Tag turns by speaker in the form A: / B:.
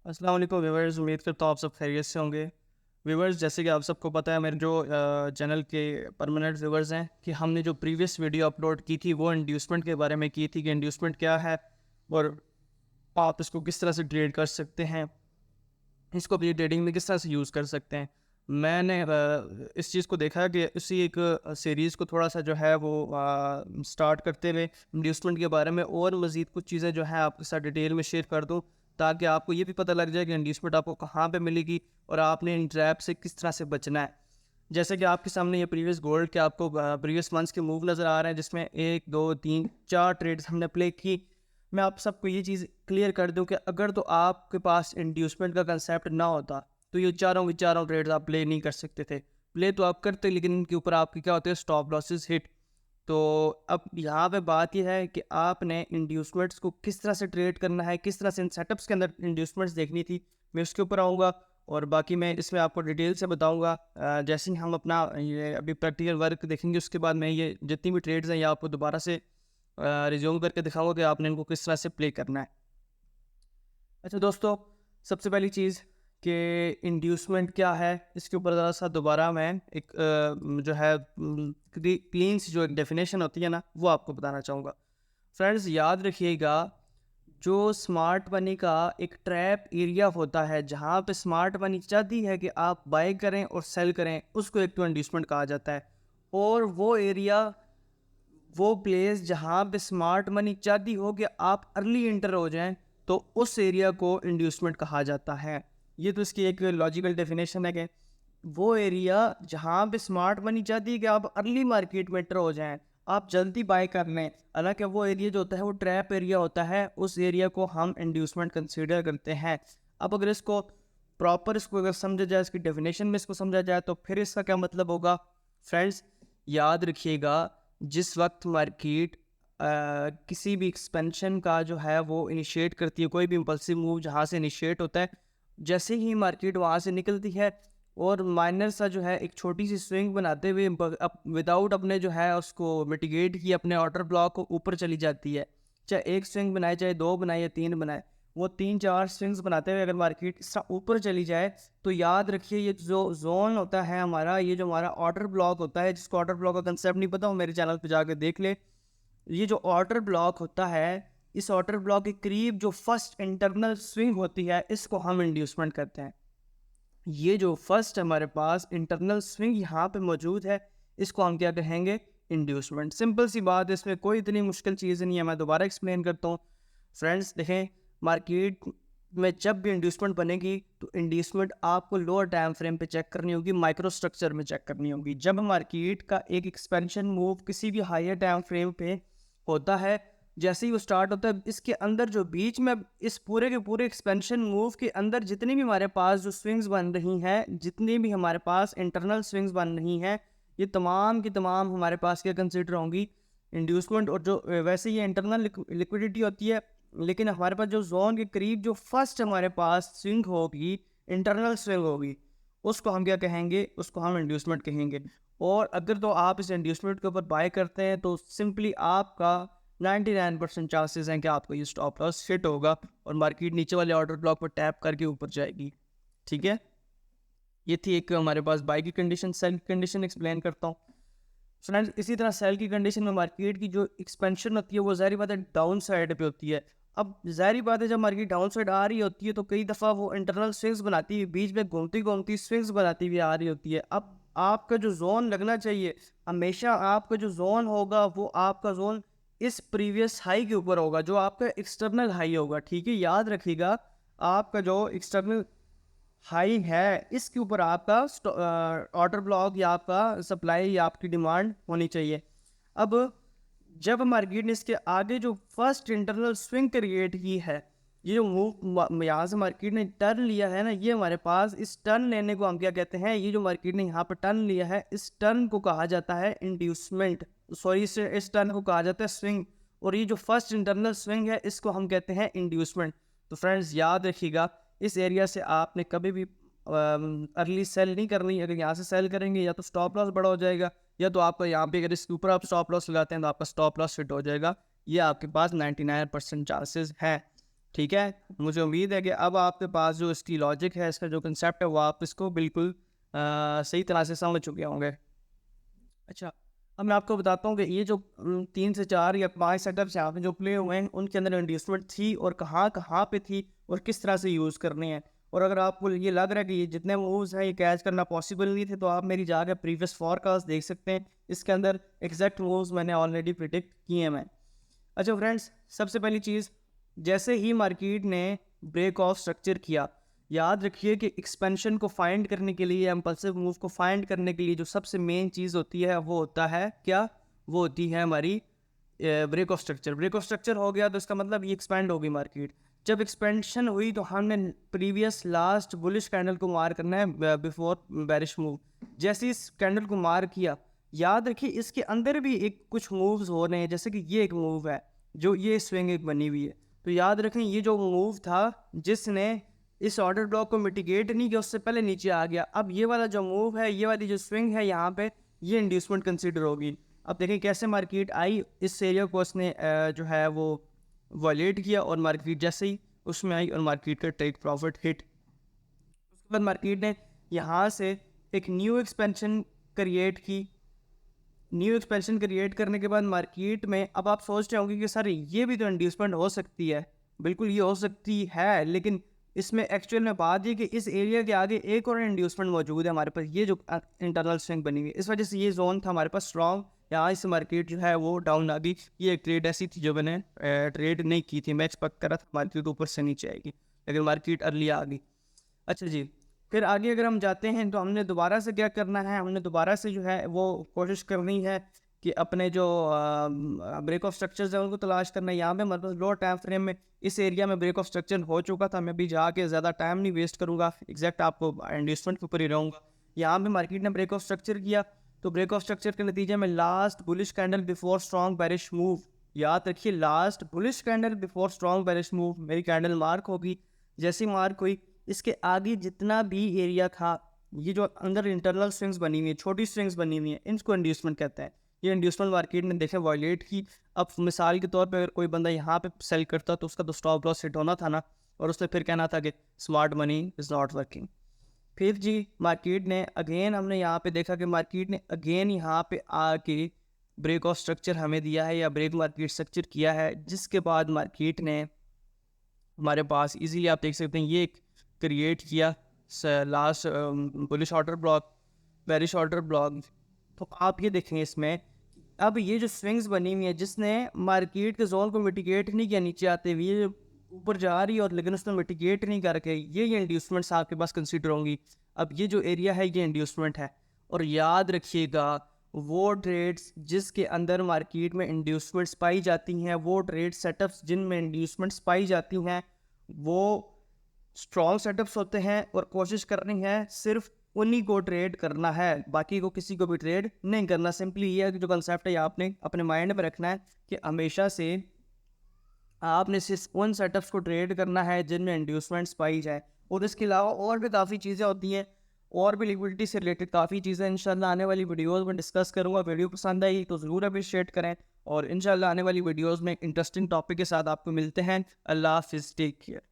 A: अस्सलाम वालेकुम व्यूअर्स, उम्मीद करता हूँ आप सब खैरियत से होंगे। व्यूअर्स, जैसे कि आप सबको पता है, मेरे जो चैनल के परमानेंट व्यूअर्स हैं, कि हमने जो प्रीवियस वीडियो अपलोड की थी वो इंड्यूसमेंट के बारे में की थी कि इंड्यूसमेंट क्या है और आप इसको किस तरह से ट्रेड कर सकते हैं, इसको अपनी ट्रेडिंग में किस तरह से यूज़ कर सकते हैं। मैंने इस चीज़ को देखा कि उसी एक सीरीज़ को थोड़ा सा जो है वो स्टार्ट करते हुए इन्वेस्टमेंट के बारे में और मज़ीद कुछ चीज़ें जो है आपके साथ डिटेल में शेयर कर दूँ, ताकि आपको ये भी पता लग जाए कि इन्वेस्टमेंट आपको कहाँ पे मिलेगी और आपने इन ट्रैप से किस तरह से बचना है। जैसे कि आपके सामने ये प्रीवियस गोल्ड के आपको प्रीवियस मंथ्स के मूव नज़र आ रहे हैं, जिसमें 1, 2, 3, 4 ट्रेड्स हमने प्ले की। मैं आप सबको ये चीज़ क्लियर कर दूं कि अगर तो आपके पास इंड्यूसमेंट का कंसेप्ट ना होता तो ये चारों ट्रेड्स आप प्ले नहीं कर सकते थे। प्ले तो आप करते, लेकिन इनके ऊपर आपके क्या होते हैं, स्टॉप लॉसेस हिट। तो अब यहाँ पे बात यह है कि आपने इंड्यूसमेंट्स को किस तरह से ट्रेड करना है, किस तरह से इन सेटअप्स के अंदर इंड्यूसमेंट्स देखनी थी, मैं उसके ऊपर आऊँगा और बाकी मैं इसमें आपको डिटेल से बताऊँगा। जैसे ही हम अपना ये अभी प्रैक्टिकल वर्क देखेंगे, उसके बाद मैं ये जितनी भी ट्रेड्स हैं ये आपको दोबारा से रिज्यूम करके दिखाऊंगा कि आपने इनको किस तरह से प्ले करना है। अच्छा दोस्तों, सबसे पहली चीज़ कि इंड्यूसमेंट क्या है, इसके ऊपर ज़रा सा दोबारा मैं एक जो है क्लीन सी जो एक डेफिनेशन होती है ना, वो आपको बताना चाहूँगा। फ्रेंड्स, याद रखिएगा, जो स्मार्ट मनी का एक ट्रैप एरिया होता है, जहाँ पे स्मार्ट मनी चाहती है कि आप बाय करें और सेल करें, उसको एक तो इंड्यूसमेंट कहा जाता है। और वो एरिया, वो प्लेस जहाँ पे स्मार्ट मनी चाहती हो कि आप अर्ली इंटर हो जाएं, तो उस एरिया को इंड्यूसमेंट कहा जाता है। ये तो इसकी एक लॉजिकल डेफिनेशन है कि वो एरिया जहाँ पे स्मार्ट मनी चाहती है कि आप अर्ली मार्केट में एंटर हो जाएं, आप जल्दी बाय कर लें। हालांकि वो एरिया जो होता है वो ट्रैप एरिया होता है, उस एरिया को हम इंड्यूसमेंट कंसीडर करते हैं। अब अगर इसको प्रॉपर, इसको अगर समझा जाए, इसकी डेफिनेशन में इसको समझा जाए, तो फिर इसका क्या मतलब होगा। फ्रेंड्स, याद रखिएगा, जिस वक्त मार्केट किसी भी एक्सपेंशन का जो है वो इनिशिएट करती है, कोई भी इम्पल्सिव मूव जहाँ से इनिशिएट होता है, जैसे ही मार्केट वहाँ से निकलती है और माइनर सा जो है एक छोटी सी स्विंग बनाते हुए विदाउट अपने जो है उसको मिटिगेट किए अपने ऑर्डर ब्लॉक को ऊपर चली जाती है। चाहे एक स्विंग बनाए, चाहे दो बनाए या तीन बनाए, वो 3-4 स्विंग्स बनाते हुए अगर मार्केट इस तरह ऊपर चली जाए, तो याद रखिए ये जो जोन होता है हमारा, ये जो हमारा ऑर्डर ब्लॉक होता है, जिसको ऑर्डर ब्लॉक का कंसेप्ट नहीं पता हो, मेरे चैनल पे जाकर देख ले। ये जो ऑर्डर ब्लॉक होता है, इस ऑर्डर ब्लॉक के करीब जो फर्स्ट इंटरनल स्विंग होती है, इसको हम इंड्यूसमेंट करते हैं। ये जो फर्स्ट हमारे पास इंटरनल स्विंग यहाँ पे मौजूद है, इसको हम क्या कहेंगे, इंड्यूसमेंट। सिंपल सी बात है, इसमें कोई इतनी मुश्किल चीज़ नहीं है। मैं दोबारा एक्सप्लेन करता हूँ। फ्रेंड्स देखें, मार्केट में जब भी इंड्यूसमेंट बनेगी, तो इंड्यूसमेंट आपको लोअर टाइम फ्रेम पे चेक करनी होगी, माइक्रो स्ट्रक्चर में चेक करनी होगी। जब मार्केट का एक एक्सपेंशन मूव किसी भी हायर टाइम फ्रेम पे होता है, जैसे ही वो स्टार्ट होता है, इसके अंदर जो बीच में इस पूरे के पूरे एक्सपेंशन मूव के अंदर जितनी भी हमारे पास जो स्विंग्स बन रही हैं, जितनी भी हमारे पास इंटरनल स्विंग्स बन रही हैं, ये तमाम की तमाम हमारे पास क्या कंसिडर होंगी, इंड्यूसमेंट। और जो वैसे ये इंटरनल लिक्विडिटी होती है, लेकिन हमारे पास जो जोन के करीब जो फर्स्ट हमारे पास स्विंग होगी, इंटरनल स्विंग होगी, उसको हम क्या कहेंगे, उसको हम इंड्यूसमेंट कहेंगे। और अगर तो आप इस इंड्यूसमेंट के ऊपर बाय करते हैं, तो सिंपली आपका 99% चांसेस हैं कि आपको ये स्टॉप लॉस हिट होगा और मार्केट नीचे वाले ऑर्डर ब्लॉक पर टैप करके ऊपर जाएगी। ठीक है, ये थी एक हमारे पास बाय की कंडीशन। सेल की कंडीशन एक्सप्लेन करता हूँ। फ्रेंड्स, इसी तरह सेल की कंडीशन में मार्केट की जो एक्सपेंशन होती है, वो ज़ाहिर बात है डाउन साइड पे होती है। अब ज़ाहिर बात है, जब मार्केट डाउन साइड आ रही होती है, तो कई दफ़ा वो इंटरनल स्विंग्स बनाती है, बीच में घूमती घूमती स्विंग्स बनाती हुई आ रही होती है। अब आपका जो जोन लगना चाहिए, हमेशा आपका जो जोन होगा, वो आपका जोन इस प्रीवियस हाई के ऊपर होगा, जो आपका एक्सटर्नल हाई होगा। ठीक है, याद रखिएगा, आपका जो एक्सटर्नल हाई है, इसके ऊपर आपका ऑर्डर ब्लॉक या आपका सप्लाई या आपकी डिमांड होनी चाहिए। अब जब मार्केट ने इसके आगे जो फर्स्ट इंटरनल स्विंग क्रिएट की है, ये जो मूव यहाँ से मार्केट ने टर्न लिया है ना, ये हमारे पास इस टर्न लेने को हम क्या कहते हैं, ये जो मार्केट ने यहाँ पर टर्न लिया है, इस टर्न को कहा जाता है इंड्यूसमेंट। सॉरी, इस टर्न को कहा जाता है स्विंग। और ये जो फर्स्ट इंटरनल स्विंग है, इसको हम कहते हैं इंड्यूसमेंट। तो फ्रेंड्स, याद रखिएगा, इस एरिया से आपने कभी भी अर्ली सेल नहीं करनी। अगर यहाँ से सेल करेंगे, या तो स्टॉप लॉस बड़ा हो जाएगा, या तो आपका यहाँ पे अगर इसके ऊपर आप स्टॉप लॉस लगाते हैं, तो आपका स्टॉप लॉस हिट हो जाएगा। ये आपके पास 99% चांसेस हैं। ठीक है, मुझे उम्मीद है कि अब आपके पास जो इसकी लॉजिक है, इसका जो कंसेप्ट है, वो आप इसको बिल्कुल सही तरह से समझ चुके होंगे। अच्छा, अब मैं आपको बताता हूँ कि ये जो 3 से 4 या 5 सेटअप्स यहाँ पे जो प्ले हुए हैं, उनके अंदर इंड्यूसमेंट थी और कहाँ-कहाँ पे थी और किस तरह से यूज़ करनी है। और अगर आपको ये लग रहा है कि ये जितने मूव्स हैं ये कैच करना पॉसिबल नहीं थे, तो आप मेरी जाके प्रीवियस फोरकास्ट देख सकते हैं। इसके अंदर एग्जैक्ट मूव्स मैंने ऑलरेडी प्रिडिक्ट किए हैं मैं। अच्छा फ्रेंड्स, सबसे पहली चीज़, जैसे ही मार्केट ने ब्रेक ऑफ स्ट्रक्चर किया, याद रखिए कि एक्सपेंशन को फाइंड करने के लिए, इम्पल्सिव मूव को फाइंड करने के लिए जो सबसे मेन चीज़ होती है वो होता है क्या? वो होती है हमारी break of structure. Break of structure हो गया तो इसका मतलब ये एक्सपेंड होगी मार्केट। जब एक्सपेंशन हुई तो हमने प्रीवियस लास्ट बुलिश कैंडल को मार करना है बिफोर बेरिश मूव। जैसे इस कैंडल को मार किया, याद रखिए इसके अंदर भी एक कुछ मूव्स हो रहे हैं, जैसे कि ये एक मूव है जो ये स्विंग एक बनी हुई है। तो याद रखें ये जो मूव था जिसने इस ऑर्डर ब्लॉक को मिटिगेट नहीं किया, उससे पहले नीचे आ गया। अब ये वाला जो मूव है, ये वाली जो स्विंग है यहाँ पे, ये इंड्यूसमेंट कंसीडर होगी। अब देखें कैसे मार्केट आई, इस एरिया को उसने जो है वो वॉलेट किया और मार्केट जैसे ही उसमें आई और मार्केट का टेक प्रॉफिट हिट। उसके बाद मार्केट ने यहाँ से एक न्यू एक्सपेंशन क्रिएट की। न्यू एक्सपेंशन क्रिएट करने के बाद मार्केट में अब आप सोचते होंगे कि सर ये भी तो इंड्यूसमेंट हो सकती है। बिल्कुल ये हो सकती है, लेकिन इसमें एक्चुअल में बात ये कि इस एरिया के आगे एक और इंड्यूसमेंट मौजूद है हमारे पास, ये जो इंटरनल स्विंग बनी हुई है। इस वजह से ये जोन था हमारे पास स्ट्रॉन्ग, यहाँ इस मार्केट जो है वो डाउन आ गई। ये एक ट्रेड ऐसी थी जो मैंने ट्रेड नहीं की थी, मैं एक्सपेक्ट कर रहा था मार्केट ऊपर से नीचे आएगी, लेकिन मार्केट अर्ली आ गई। अच्छा जी, फिर आगे अगर हम जाते हैं तो हमने दोबारा से क्या करना है, हमने दोबारा से जो है वो कोशिश करनी है कि अपने जो ब्रेक ऑफ स्ट्रक्चर्स हैं उनको तलाश करना है। यहाँ पे मतलब लो टाइम फ्रेम में इस एरिया में ब्रेक ऑफ स्ट्रक्चर हो चुका था। मैं भी जाके ज़्यादा टाइम नहीं वेस्ट करूँगा, एग्जैक्ट आपको इंडस्ट्रीमेंट के ऊपर ही रहूँगा। यहाँ पे मार्केट ने ब्रेक ऑफ स्ट्रक्चर किया, तो ब्रेक ऑफ स्ट्रक्चर के नतीजे में last bullish candle before strong bearish move, याद रखिए last bullish candle before strong bearish move, मेरी कैंडल मार्क होगी। जैसी मार्क हुई, इसके आगे जितना भी एरिया था, ये जो अंदर इंटरनल स्विंग्स बनी हुई है, छोटी स्विंग्स बनी हुई हैं, इनको इंड्यूसमेंट कहते हैं। ये इंड्यूसमेंट मार्केट ने देखे वायलेट की। अब मिसाल के तौर पे अगर कोई बंदा यहाँ पे सेल करता तो उसका तो स्टॉप लॉस हिट होना था ना, और उसने फिर कहना था कि smart money is not working. फिर जी मार्केट ने अगेन, हमने यहाँ पे देखा कि मार्केट ने अगेन यहाँ पे आके ब्रेक ऑफ स्ट्रक्चर हमें दिया है या ब्रेक मार्केट स्ट्रक्चर किया है, जिसके बाद मार्केट ने हमारे पास इजीली आप देख सकते हैं ये क्रिएट किया last bullish order block, bearish order block. तो आप ये देखें इसमें, अब ये जो स्विंग्स बनी हुई है जिसने मार्केट के जोन को मिटिगेट नहीं किया नीचे आते हुए, ये ऊपर जा रही है और लेकिन उसने मिटिगेट नहीं करके ये इंड्यूसमेंट्स आपके पास कंसीडर होंगी। अब ये जो एरिया है ये इंड्यूसमेंट है, और याद रखिएगा वो ट्रेड्स जिसके अंदर मार्केट में इंड्यूसमेंट्स पाई जाती हैं, वो ट्रेड सेटअप्स जिनमें इंड्यूसमेंट्स पाई जाती हैं, वो स्ट्रॉन्ग सेटअप्स होते हैं। और कोशिश करनी है सिर्फ उन्हीं को ट्रेड करना है, बाकी को किसी को भी ट्रेड नहीं करना। सिंपली ये है कि जो कंसेप्ट है आपने अपने माइंड में रखना है कि हमेशा से आपने सिर्फ उन सेटअप्स को ट्रेड करना है जिनमें इंड्यूसमेंट्स पाई जाए। और इसके अलावा और भी काफ़ी चीज़ें होती हैं, और भी लिक्विडिटी से रिलेटेड काफ़ी चीज़ें इंशाल्लाह आने वाली वीडियोज़ में डिस्कस करूँगा। वीडियो पसंद आई तो ज़रूर अप्रिशिएट करें, और इंशाल्लाह आने वाली वीडियोज़ में एक इंटरेस्टिंग टॉपिक के साथ आपको मिलते हैं। अल्लाह हाफिज़, टेक केयर।